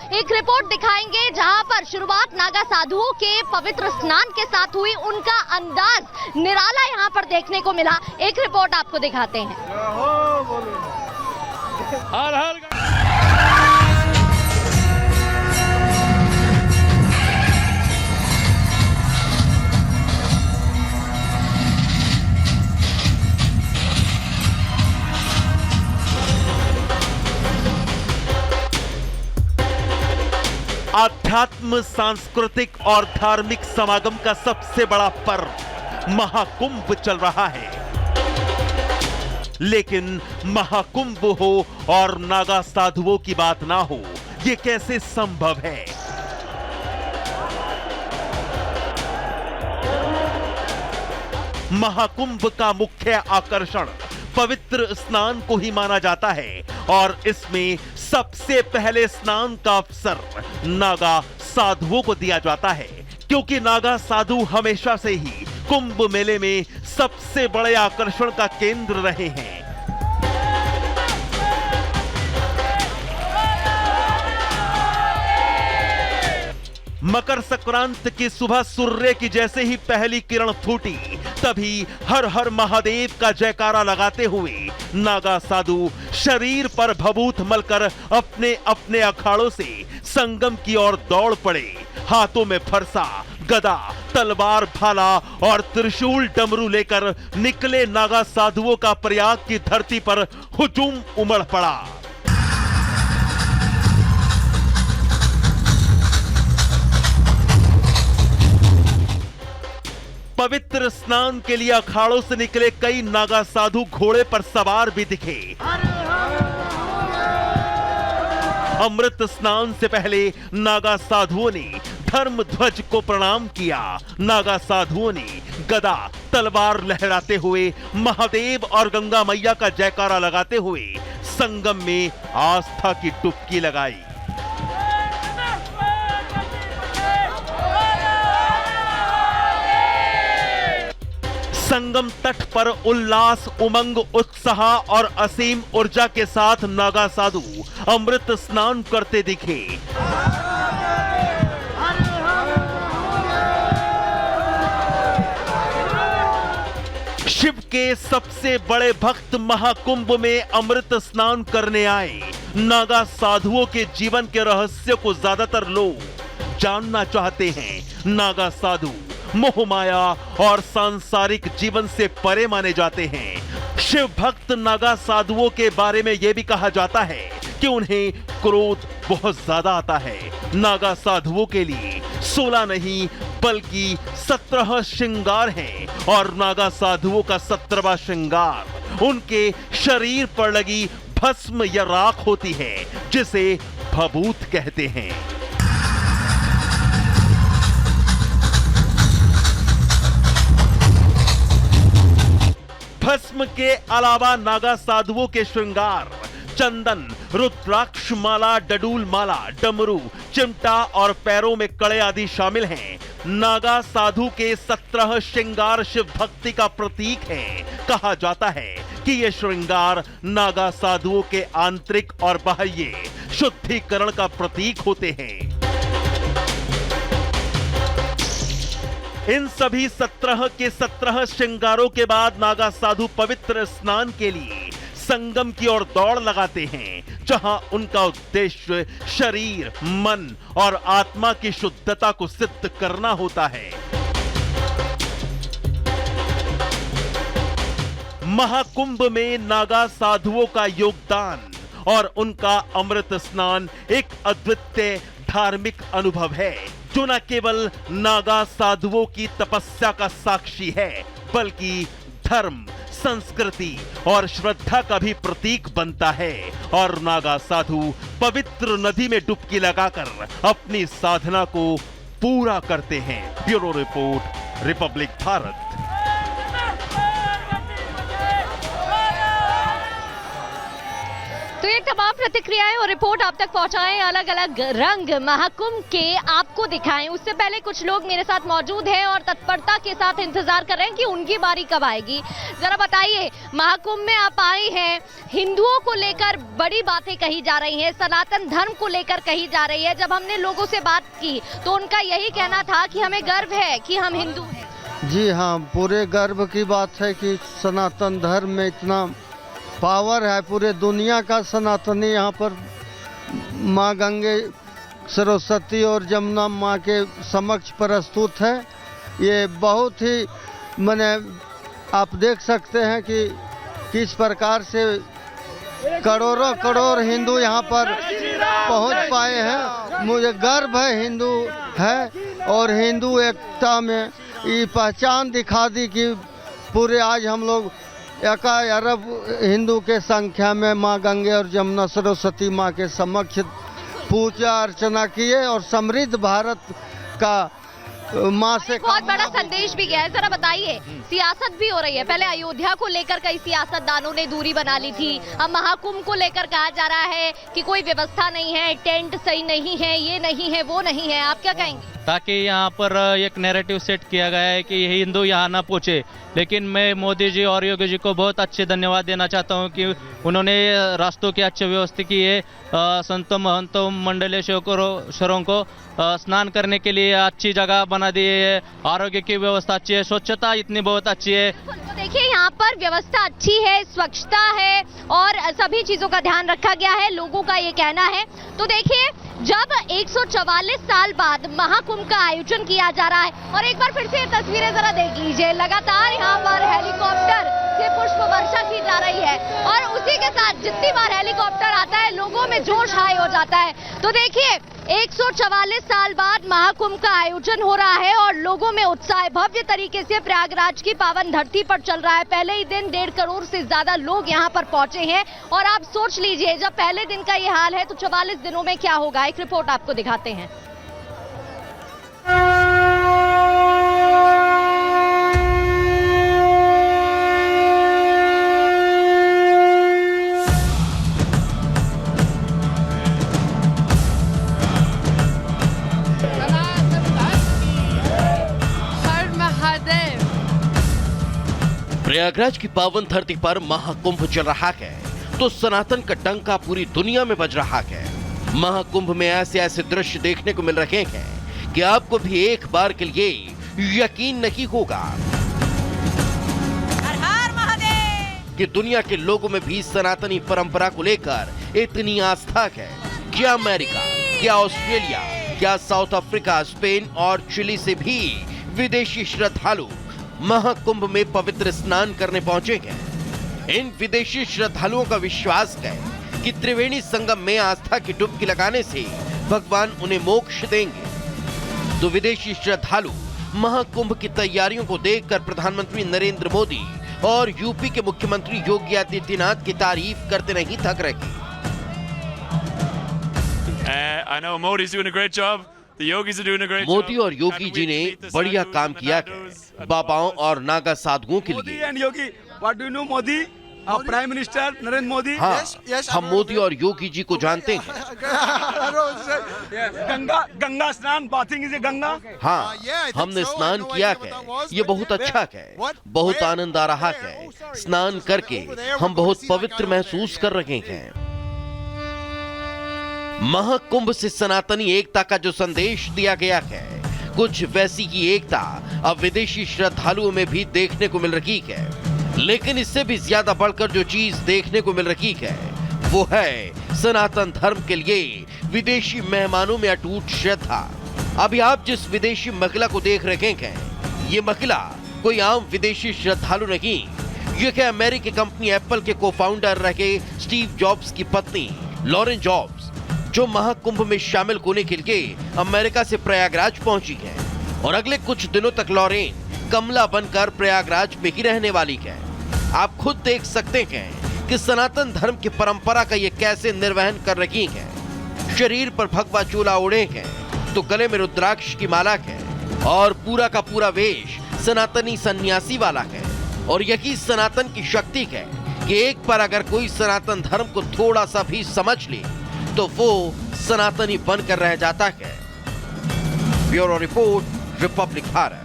एक रिपोर्ट दिखाएंगे जहां पर शुरुआत नागा साधुओं के पवित्र स्नान के साथ हुई। उनका अंदाज निराला यहां पर देखने को मिला। एक रिपोर्ट आपको दिखाते हैं। हर हर आध्यात्म, सांस्कृतिक और धार्मिक समागम का सबसे बड़ा पर्व महाकुंभ चल रहा है। लेकिन महाकुंभ हो और नागा साधुओं की बात ना हो, ये कैसे संभव है? महाकुंभ का मुख्य आकर्षण पवित्र स्नान को ही माना जाता है और इसमें सबसे पहले स्नान का अवसर नागा साधुओं को दिया जाता है, क्योंकि नागा साधु हमेशा से ही कुंभ मेले में सबसे बड़े आकर्षण का केंद्र रहे हैं। मकर संक्रांत की सुबह सूर्य की जैसे ही पहली किरण फूटी, तभी हर हर महादेव का जयकारा लगाते हुए नागा साधु शरीर पर भभूत मलकर अपने अपने अखाड़ों से संगम की ओर दौड़ पड़े। हाथों में फरसा, गदा, तलवार, भाला और त्रिशूल डमरू लेकर निकले नागा साधुओं का प्रयाग की धरती पर हुजूम उमड़ पड़ा। पवित्र स्नान के लिए अखाड़ों से निकले कई नागा साधु घोड़े पर सवार भी दिखे। अमृत स्नान से पहले नागा साधुओं ने धर्म ध्वज को प्रणाम किया। नागा साधुओं ने गदा, तलवार लहराते हुए महादेव और गंगा मैया का जयकारा लगाते हुए संगम में आस्था की डुबकी लगाई। संगम तट पर उल्लास, उमंग, उत्साह और असीम ऊर्जा के साथ नागा साधु अमृत स्नान करते दिखे। शिव के सबसे बड़े भक्त महाकुंभ में अमृत स्नान करने आए नागा साधुओं के जीवन के रहस्य को ज्यादातर लोग जानना चाहते हैं। नागा साधु मोह माया और सांसारिक जीवन से परे माने जाते हैं। शिव भक्त नागा साधुओं के बारे में यह भी कहा जाता है कि उन्हें क्रोध बहुत ज्यादा आता है। नागा साधुओं के लिए 16 नहीं बल्कि 17 श्रृंगार हैं और नागा साधुओं का 17वां श्रृंगार उनके शरीर पर लगी भस्म या राख होती है, जिसे भभूत कहते हैं। भस्म के अलावा नागा साधुओं के श्रृंगार चंदन, रुद्राक्ष माला, डडूल माला, डमरू, चिमटा और पैरों में कड़े आदि शामिल हैं। नागा साधु के 17 श्रृंगार शिव भक्ति का प्रतीक हैं। कहा जाता है कि ये श्रृंगार नागा साधुओं के आंतरिक और बाह्य शुद्धिकरण का प्रतीक होते हैं। इन सभी 17 के 17 श्रृंगारों के बाद नागा साधु पवित्र स्नान के लिए संगम की ओर दौड़ लगाते हैं, जहां उनका उद्देश्य शरीर, मन और आत्मा की शुद्धता को सिद्ध करना होता है। महाकुंभ में नागा साधुओं का योगदान और उनका अमृत स्नान एक अद्वितीय धार्मिक अनुभव है, जो न केवल नागा साधुओं की तपस्या का साक्षी है, बल्कि धर्म, संस्कृति और श्रद्धा का भी प्रतीक बनता है। और नागा साधु पवित्र नदी में डुबकी लगाकर अपनी साधना को पूरा करते हैं। Bureau report, Republic Bharat. तो ये तमाम प्रतिक्रियाएं और रिपोर्ट आप तक पहुंचाएं, अलग अलग रंग महाकुंभ के आपको दिखाएं। उससे पहले कुछ लोग मेरे साथ मौजूद हैं और तत्परता के साथ इंतजार कर रहे हैं कि उनकी बारी कब आएगी। जरा बताइए, महाकुंभ में आप आए हैं, हिंदुओं को लेकर बड़ी बातें कही जा रही हैं, सनातन धर्म को लेकर कही जा रही है। जब हमने लोगों से बात की तो उनका यही कहना था कि हमें गर्व है कि हम हिंदू हैं। जी हाँ, पूरे गर्व की बात है कि सनातन धर्म में इतना पावर है। पूरे दुनिया का सनातनी यहाँ पर माँ गंगे, सरस्वती और जमुना माँ के समक्ष प्रस्तुत है। ये बहुत ही माने आप देख सकते हैं कि किस प्रकार से करोड़ों करोड़ हिंदू यहाँ पर पहुँच पाए हैं। मुझे गर्व है हिंदू है, और हिंदू एकता में ये पहचान दिखा दी कि पूरे आज हम लोग 1 अरब हिंदू के संख्या में माँ गंगे और जमुना सरस्वती माँ के समक्ष पूजा अर्चना किए और समृद्ध भारत का माँ से बहुत बड़ा संदेश भी गया है। जरा बताइए, सियासत भी हो रही है। पहले अयोध्या को लेकर कई सियासतदानों ने दूरी बना ली थी, अब महाकुंभ को लेकर कहा जा रहा है कि कोई व्यवस्था नहीं है, टेंट सही नहीं है, ये नहीं है, वो नहीं है। आप क्या कहेंगे? ताकि यहाँ पर एक नैरेटिव सेट किया गया है कि हिंदू यहाँ ना पहुँचे। लेकिन मैं मोदी जी और योगी जी को बहुत अच्छे धन्यवाद देना चाहता हूँ कि उन्होंने रास्तों की अच्छी व्यवस्था की है। संतों महंतों मंडलेश्वरों को स्नान करने के लिए अच्छी जगह बना दी है, आरोग्य की व्यवस्था अच्छी है, स्वच्छता इतनी बहुत अच्छी है। तो देखिए, यहाँ पर व्यवस्था अच्छी है, स्वच्छता है और सभी चीजों का ध्यान रखा गया है, लोगों का ये कहना है। तो देखिए, जब 144 साल बाद महाकुंभ का आयोजन किया जा रहा है, और एक बार फिर से तस्वीरें जरा देख लीजिए, लगातार यहाँ पर हेलीकॉप्टर से पुष्प वर्षा की जा रही है और उसी के साथ जितनी बार हेलीकॉप्टर आता है लोगों में जोश हाई हो जाता है। तो देखिए, 144 साल बाद महाकुंभ का आयोजन हो रहा है और लोगों में उत्साह भव्य तरीके से प्रयागराज की पावन धरती पर चल रहा है। पहले ही दिन 1.5 करोड़ से ज्यादा लोग यहाँ पर पहुंचे हैं और आप सोच लीजिए, जब पहले दिन का ये हाल है तो 44 दिनों में क्या होगा। एक रिपोर्ट आपको दिखाते हैं। प्रयागराज की पावन धरती पर महाकुंभ चल रहा है तो सनातन का डंका पूरी दुनिया में बज रहा है। महाकुंभ में ऐसे ऐसे दृश्य देखने को मिल रहे हैं कि आपको भी एक बार के लिए यकीन नहीं होगा हर हर महादेव कि दुनिया के लोगों में भी सनातनी परंपरा को लेकर इतनी आस्था है। क्या अमेरिका, क्या ऑस्ट्रेलिया, क्या साउथ अफ्रीका, स्पेन और चिली से भी विदेशी श्रद्धालु महाकुंभ में पवित्र स्नान करने पहुंचे हैं। इन विदेशी श्रद्धालुओं का विश्वास है कि त्रिवेणी संगम में आस्था की डुबकी लगाने से भगवान उन्हें मोक्ष देंगे। तो विदेशी श्रद्धालु महाकुंभ की तैयारियों को देखकर प्रधानमंत्री नरेंद्र मोदी और यूपी के मुख्यमंत्री योगी आदित्यनाथ की तारीफ करते नहीं थक रहे। I know Modi's doing a great job. The yogis are doing a great Modi job. और योगी जी ने बढ़िया काम किया है बाबाओं और नागा साधुओं के Modi लिए। and Yogi, what do you know Modi? Our Prime Minister Narendra Modi. हाँ, हम मोदी और योगी जी को जानते हैं। गंगा स्नान, bathing is a गंगा. हाँ, हमने स्नान किया है, ये बहुत अच्छा है, बहुत आनंद आ रहा है। स्नान करके हम बहुत पवित्र महसूस कर रहे हैं। महाकुंभ से सनातनी एकता का जो संदेश दिया गया है, कुछ वैसी ही एकता अब विदेशी श्रद्धालुओं में भी देखने को मिल रही है। लेकिन इससे भी ज्यादा बढ़कर जो चीज देखने को मिल रही है वो है सनातन धर्म के लिए विदेशी मेहमानों में अटूट श्रद्धा। अभी आप जिस विदेशी महिला को देख रहे हैं, ये महिला कोई आम विदेशी श्रद्धालु नहीं, ये है अमेरिकी कंपनी एप्पल के को-फाउंडर रहे स्टीव जॉब्स की पत्नी लॉरेन जॉब्स, जो महाकुंभ में शामिल होने के लिए अमेरिका से प्रयागराज पहुंची है। और अगले कुछ दिनों तक लॉरेन कमला बनकर प्रयागराज में ही रहने वाली है। आप खुद देख सकते हैं कि सनातन धर्म की परंपरा का ये कैसे निर्वहन कर रही है। शरीर पर भगवा चोला ओढ़े हैं तो गले में रुद्राक्ष की माला है और पूरा का पूरा वेश सनातनी सन्यासी वाला है। और यही सनातन की शक्ति है कि एक पर अगर कोई सनातन धर्म को थोड़ा सा भी समझ ले तो वो सनातनी बनकर रह जाता है। Bureau report, Republic Bharat.